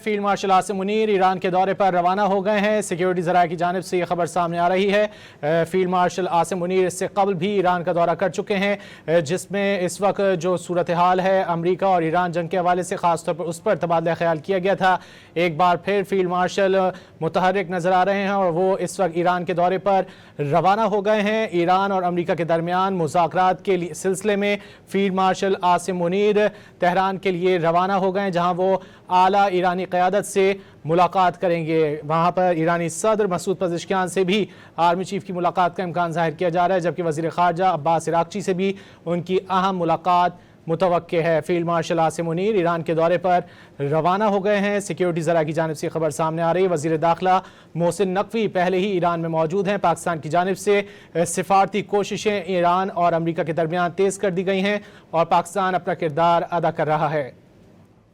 Field marshal Asim Munir Iran के दौरे पर रवाना हो गए हैं। सिक्योरिटी ज़राए की जानिब से ये खबर सामने आ रही है। फील्ड मार्शल आसिम मुनीर इससे कबल भी ईरान का दौरा कर चुके हैं, जिसमें इस वक्त जो सूरत हाल है अमरीका और ईरान जंग के हवाले से ख़ास तौर पर उस पर तबादला ख्याल किया गया था। एक बार फिर फील्ड मार्शल मुतहर्रिक नज़र आ रहे हैं और वो इस वक्त ईरान के दौरे पर रवाना हो गए हैं। ईरान और अमरीका के दरमियान मुज़ाकरात के सिलसिले में field marshal Asim Munir Tehran के लिए रवाना हो गए, जहां वो आला ईरानी क़यादत से मुलाकात करेंगे। वहां पर ईरानी सदर मसूद पज़ेश्कियान से भी आर्मी चीफ की मुलाकात का इम्कान ज़ाहिर किया जा रहा है, जबकि वज़ीर ख़ारजा अब्बास इराक़ची से भी उनकी अहम मुलाकात मुतवक्के है। Field marshal Asim Munir Iran के दौरे पर रवाना हो गए हैं। सिक्योरिटी ज़रा की जानिब से खबर सामने आ रही है। वज़ीर दाखिला मोहसिन नकवी पहले ही ईरान में मौजूद हैं। पाकिस्तान की जानिब से सिफारती कोशिशें ईरान और अमरीका के दरमियान तेज़ कर दी गई हैं और पाकिस्तान अपना किरदार अदा कर रहा है।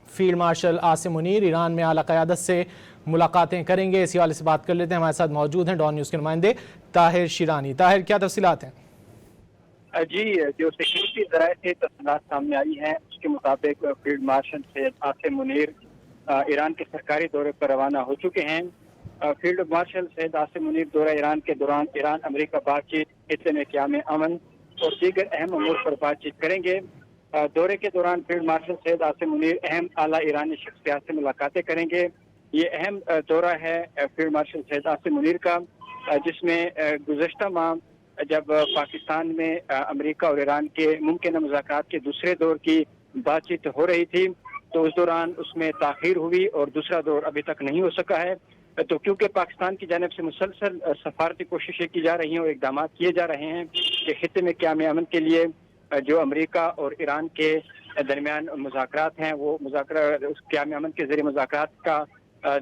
Field marshal Asim Munir Iran में आला क़यादत से मुलाकातें करेंगे। इसी वाले से बात कर लेते हैं। हमारे साथ मौजूद हैं डॉन न्यूज़ के नुमाइंदे ताहिर शिरानी। ताहिर, क्या तफसीलात हैं? जी, जो सिक्योरिटी ज़राए से तफसीलात सामने आई हैं उसके मुताबिक field marshal Syed Asim Munir Iran के सरकारी दौरे पर रवाना हो चुके हैं। फील्ड मार्शल सैयद आसिम मुनीर दौरा ईरान के दौरान ईरान अमेरिका बातचीत, खित्ते में क़याम अमन और दीगर अहम अमूर पर बातचीत करेंगे। दौरे के दौरान फील्ड मार्शल सैयद आसिम मुनीर अहम आला ईरानी शख्सियात से मुलाकातें करेंगे। ये अहम दौरा है फील्ड मार्शल सैयद आसिम मुनीर का, जिसमें गुज़श्ता माह जब पाकिस्तान में अमेरिका और ईरान के मुमकिन मुज़ाकरात के दूसरे दौर की बातचीत हो रही थी, तो उस दौरान उसमें ताख़ीर हुई और दूसरा दौर अभी तक नहीं हो सका है। तो क्योंकि पाकिस्तान की जानिब से मुसलसल सफारती कोशिशें की जा रही हैं और इक़दाम किए जा रहे हैं कि खित्ते में क़याम अमन के लिए जो अमेरिका और ईरान के दरमियान मुज़ाकरात हैं वो उस क़याम अमन के ज़रिए मुज़ाकरात का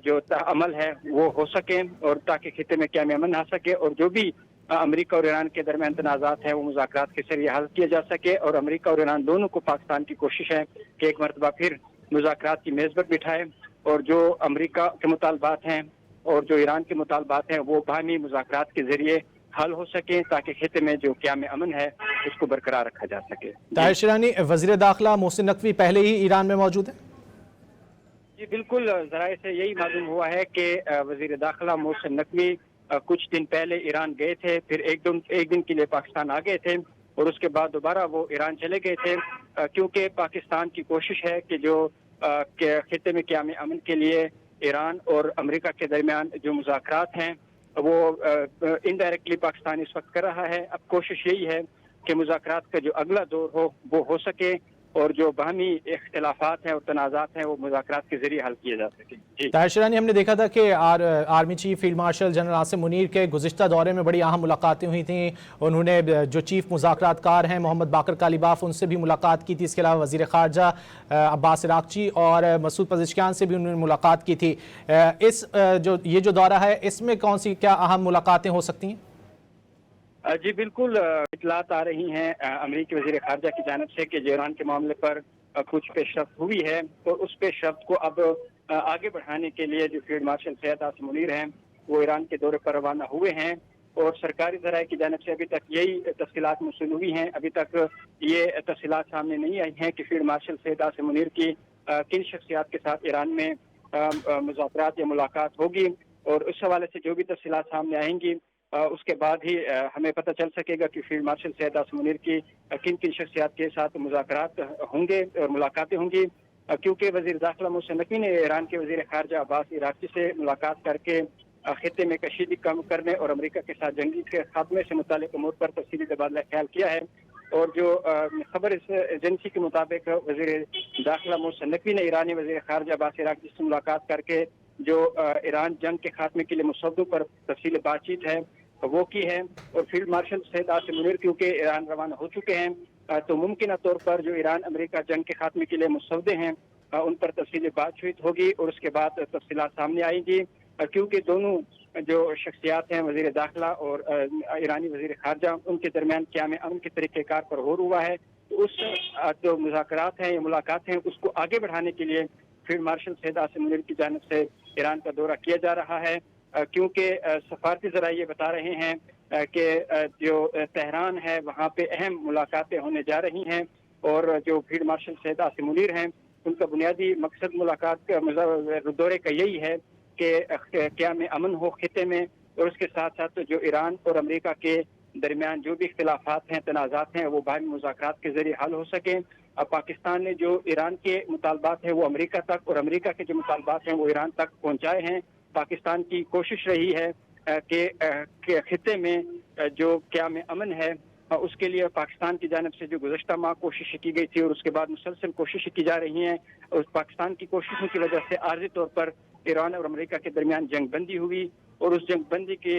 जो अमल है वो हो सके और ताकि खित्ते में क़याम अमन आ सके और जो भी अमेरिका और ईरान के दरमियान तनाज़ात हैं वो मुज़ाकरात के जरिए हल किया जा सके। और अमेरिका और ईरान दोनों को पाकिस्तान की कोशिश है कि एक मरतबा फिर मुज़ाकरात की मेज़ पर बिठाए और जो अमेरिका के मुतालबात हैं और जो ईरान के मुतालबात हैं वो बाहमी मुज़ाकरात के जरिए हल हो सके ताकि खित्ते में जो क़याम अमन है उसको बरकरार रखा जा सके। ताहिर शिरानी, वज़ीर दाखिला मोहसिन नकवी पहले ही ईरान में मौजूद है? जी बिल्कुल, ज़राए से यही मालूम हुआ है कि वज़ीर दाखिला मोहसिन नकवी कुछ दिन पहले ईरान गए थे, फिर एक दिन के लिए पाकिस्तान आ गए थे और उसके बाद दोबारा वो ईरान चले गए थे, क्योंकि पाकिस्तान की कोशिश है कि जो खित्ते में क़याम अमन के लिए ईरान और अमेरिका के दरमियान जो मुज़ाकरात हैं वो इनडायरेक्टली पाकिस्तान इस वक्त कर रहा है। अब कोशिश यही है कि मुज़ाकरात का जो अगला दौर हो वो हो सके और जो बाहमी इख्तिलाफात हैं और तनाज़ात हैं वो मुज़ाकरात के जरिए हल किए जा सके। ताहिर शिरानी, हमने देखा था कि army chief field marshal general Asim Munir के गुज़िश्ता दौरे में बड़ी अहम मुलाकातें हुई थी। उन्होंने जो चीफ मुज़ाकरातकार हैं मोहम्मद बाकर कालीबाफ उनसे भी मुलाकात की थी। इसके अलावा वज़ीर ख़ारजा अब्बास इराक़ची और मसूद पज़ेश्कियान से भी उन्होंने मुलाकात की थी। ये जो दौरा है इसमें कौन सी क्या अहम मुलाकातें हो सकती हैं? जी बिल्कुल, इतलात आ रही हैं अमेरिकी वज़ीर ख़ारजा की जानिब से कि जो ईरान के मामले पर कुछ पेशरफ्त हुई है तो उस पेशरफ्त को अब आगे बढ़ाने के लिए जो फील्ड मार्शल सैयद आसिम मुनीर हैं वो ईरान के दौरे पर रवाना हुए हैं और सरकारी ज़राए की जानिब से अभी तक यही तफ़सीलात मौसूल हुई हैं। अभी तक ये तफ़सीलात सामने नहीं आई हैं कि फील्ड मार्शल सैयद आसिम मुनीर की किन शख्सियात के साथ ईरान में मुज़ाकरात या मुलाकात होगी और उस हवाले से जो भी तफ़सीलात सामने आएंगी उसके बाद ही हमें पता चल सकेगा कि फील्ड मार्शल सैयद आसिम मुनीर की किन किन शख्सियात के साथ मुज़ाकरात होंगे और मुलाकातें होंगी, क्योंकि वज़ीर दाखिला मोहसिन नकवी ने ईरान के वज़ीर ख़ारजा अब्बास इराक़ची से मुलाकात करके खित्ते में कशीदगी कम करने और अमेरिका के साथ जंगी के खात्मे से मुताल्लिक़ अमूर पर तफ़सीली तबादला ख्याल किया है। और जो खबर इस एजेंसी के मुताबिक वज़ीर दाखिला मोहसिन नकवी ने ईरानी वज़ीर ख़ारजा अब्बास इराक़ची से मुलाकात करके जो ईरान जंग के खात्मे के लिए मुसव्वदों पर तफ़सीली बातचीत है वो की है। और फील्ड मार्शल सैयद आसिम मुनीर क्योंकि ईरान रवाना हो चुके हैं तो मुमकिन तौर पर जो ईरान अमेरिका जंग के खात्मे के लिए मुसव्वदे हैं उन पर तफसीली बातचीत होगी और उसके बाद तफसीलात सामने आएंगी, क्योंकि दोनों जो शख्सियात हैं वज़ीर दाखिला और ईरानी वज़ीर ख़ारजा उनके दरमियान क़याम अमन के तरीक़ेकार पर गौर हुआ है। तो उस जो मुज़ाकरात हैं या मुलाकात हैं उसको आगे बढ़ाने के लिए फील्ड मार्शल सैयद आसिम मुनीर की जानिब से ईरान का दौरा किया जा रहा है, क्योंकि सफारती ज़राए ये बता रहे हैं कि जो तेहरान है वहाँ पे अहम मुलाकातें होने जा रही हैं और जो फील्ड मार्शल सैयद आसिम मुनीर हैं ان کا بنیادی مقصد ملاقات کا دورے کا یہی ہے کہ قیام امن ہو خطے میں، اور اس کے ساتھ ساتھ جو ایران اور امریکہ کے درمیان جو بھی اختلافات ہیں، تنازعات ہیں، وہ باہمی مذاکرات کے ذریعے حل ہو سکیں۔ اب پاکستان نے جو ایران کے مطالبات ہیں وہ امریکہ تک، اور امریکہ کے جو مطالبات ہیں وہ ایران تک پہنچائے ہیں۔ پاکستان کی کوشش رہی ہے کہ خطے میں جو قیام امن ہے اس کے لیے پاکستان کی جانب سے جو گزشتہ ماہ کوششیں کی گئی تھی اور اس کے بعد مسلسل کوششیں کی جا رہی ہیں، اور پاکستان کی کوششوں کی وجہ سے عارضی طور پر ایران اور امریکہ کے درمیان جنگ بندی ہوئی، اور اس جنگ بندی کے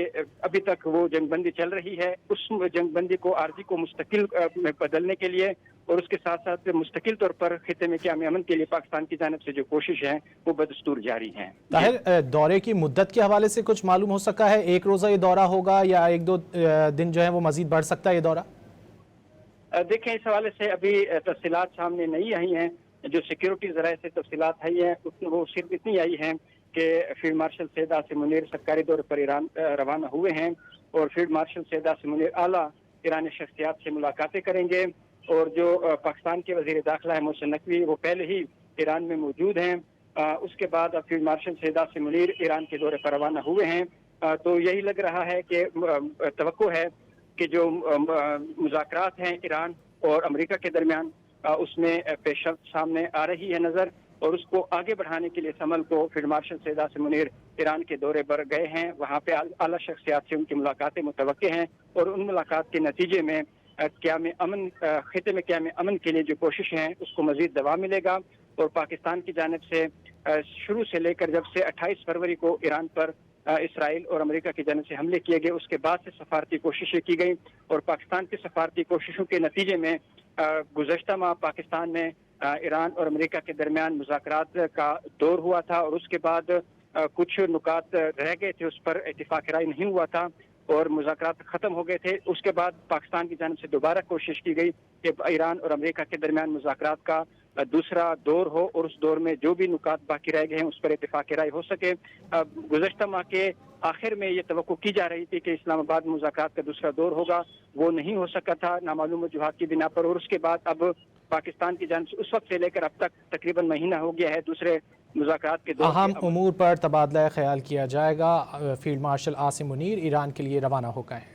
ابھی تک وہ جنگ بندی چل رہی ہے۔ اس جنگ بندی کو عارضی کو مستقل میں بدلنے کے لیے اور اس کے ساتھ ساتھ مستقل طور پر خطے میں قیام امن کے لیے پاکستان کی جانب سے جو کوشش ہیں وہ بدستور جاری ہیں۔ طاہر، دورے کی مدت کے حوالے سے کچھ معلوم ہو سکا ہے؟ ایک روزہ یہ دورہ ہوگا یا ایک دو دن جو ہے وہ مزید بڑھ سکتا ہے یہ دورہ؟ دیکھیں، اس حوالے سے ابھی تفصیلات سامنے نہیں آئی ہیں۔ جو سیکیورٹی ذرائع سے تفصیلات آئی ہیں وہ صرف اتنی آئی ہیں کہ فیلڈ مارشل سید عاصم منیر سرکاری دورے پر ایران روانہ ہوئے ہیں، اور فیلڈ مارشل سید عاصم منیر اعلیٰ ایرانی شخصیات سے ملاقاتیں کریں گے، اور جو پاکستان کے وزیر داخلہ ہے محسن نقوی وہ پہلے ہی ایران میں موجود ہیں۔ اس کے بعد اب فیلڈ مارشل سید عاصم منیر ایران کے دورے پر روانہ ہوئے ہیں۔ تو یہی لگ رہا ہے کہ توقع ہے کہ جو مذاکرات ہیں ایران اور امریکہ کے درمیان اس میں پیش رفت سامنے آ رہی ہے نظر، اور اس کو آگے بڑھانے کے لیے اس عمل کو فیلڈ مارشل سید عاصم منیر ایران کے دورے پر گئے ہیں۔ وہاں پہ اعلیٰ شخصیات سے ان کی ملاقاتیں متوقع ہیں، اور ان ملاقات کے نتیجے میں قیام امن خطے میں قیام امن کے لیے جو کوشش ہیں اس کو مزید دوام ملے گا۔ اور پاکستان کی جانب سے شروع سے لے کر جب سے 28 فروری کو ایران پر اسرائیل اور امریکہ کی جانب سے حملے کیے گئے اس کے بعد سے سفارتی کوششیں کی گئیں، اور پاکستان کی سفارتی کوششوں کے نتیجے میں گزشتہ ماہ پاکستان میں ایران اور امریکہ کے درمیان مذاکرات کا دور ہوا تھا، اور اس کے بعد کچھ نکات رہ گئے تھے، اس پر اتفاق رائے نہیں ہوا تھا اور مذاکرات ختم ہو گئے تھے۔ اس کے بعد پاکستان کی جانب سے دوبارہ کوشش کی گئی کہ ایران اور امریکہ کے درمیان مذاکرات کا دوسرا دور ہو، اور اس دور میں جو بھی نکات باقی رہ گئے ہیں اس پر اتفاق رائے ہو سکے۔ گزشتہ ماہ کے آخر میں یہ توقع کی جا رہی تھی کہ اسلام آباد مذاکرات کا دوسرا دور ہوگا، وہ نہیں ہو سکا تھا نامعلوم وجوہات کی بنا پر، اور اس کے بعد اب پاکستان کی جانب سے اس وقت سے لے کر اب تک تقریباً مہینہ ہو گیا ہے دوسرے مذاکرات کے دور اہم امور پر تبادلہ خیال کیا جائے گا۔ فیلڈ مارشل عاصم منیر ایران کے لیے روانہ ہو گئے ہیں۔